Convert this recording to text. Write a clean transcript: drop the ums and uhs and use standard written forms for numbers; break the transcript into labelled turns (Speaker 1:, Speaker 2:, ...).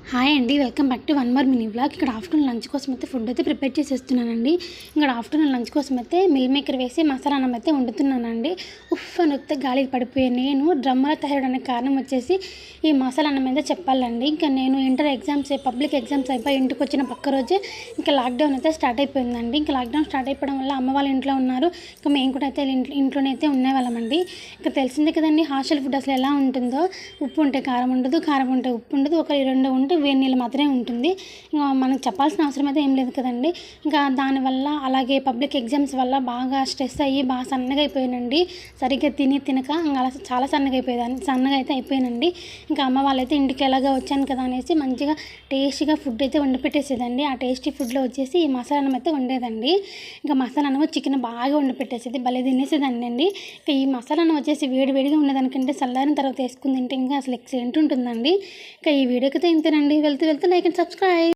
Speaker 1: Hi అండి, welcome back to one more mini vlog. ఇక్కడ afternoon lunch కోసం అయితే ఫుడ్ అయితే ప్రిపేర్ చేసేస్తున్నానండి. ఇక్కడ ఆఫ్టర్నూన్ లంచ్ కోసం అయితే మిల్ మేకర్ వేసి మసాలా అన్నం అయితే వండుతున్నానండి. ఉఫ్ అని వస్తే గాలికి పడిపోయాను. నేను డ్రమ్మలో తయారడానికి కారణం వచ్చేసి ఈ మసాలా అన్నం అయితే చెప్పాలండి. ఇంకా నేను ఇంటర్ ఎగ్జామ్స్ పబ్లిక్ ఎగ్జామ్స్ అయిపోయి ఇంటికి వచ్చిన పక్క రోజే ఇంకా లాక్డౌన్ అయితే స్టార్ట్ అయిపోయిందండి. ఇంకా లాక్డౌన్ స్టార్ట్ అయిపోవడం వల్ల అమ్మ వాళ్ళ ఇంట్లో ఉన్నారు, ఇంకా మేము కూడా అయితే ఇంట్లోనే అయితే ఉండేవాళ్ళమండి. ఇంకా తెలిసిందే కదండి హాస్టల్ ఫుడ్ అసలు ఎలా ఉంటుందో. ఉప్పు ఉంటే కారం ఉండదు, కారం ఉంటే ఉప్పు ఉండదు, ఒక రెండు ఉంటే వేడి నీళ్ళు మాత్రమే ఉంటుంది. ఇంకా మనకు చెప్పాల్సిన అవసరం అయితే ఏం లేదు కదండి. ఇంకా దానివల్ల అలాగే పబ్లిక్ ఎగ్జామ్స్ వల్ల బాగా స్ట్రెస్ అయ్యి బాగా సన్నగా అయిపోయానండి. సరిగ్గా తినక ఇంకా అలా చాలా సన్నగా అయితే అయిపోయానండి. ఇంకా అమ్మ వాళ్ళైతే ఇంటికి ఎలాగా వచ్చాను కదా అనేసి మంచిగా టేస్టీగా ఫుడ్ అయితే వండి పెట్టేసేదండి. ఆ టేస్టీ ఫుడ్లో వచ్చేసి ఈ మసాలా అన్నం అయితే వండేదండి. ఇంకా మసాలా అన్నం చికెన్ బాగా వండి పెట్టేసేది, భలే తినేసేదాన్ని అండి. ఇంకా ఈ మసాలా అన్నం వచ్చేసి వేడివేడిగా ఉండేదానికంటే చల్లారిన తర్వాత వేసుకుని తింటే ఇంకా అసలు ఎక్సలెంట్ ఉంటుందండి. ఇంకా ఈ వీడియోకి అయితే ఇంతేనండి. వెళ్తూ లైక్ అండ్ సబ్స్క్రైబ్.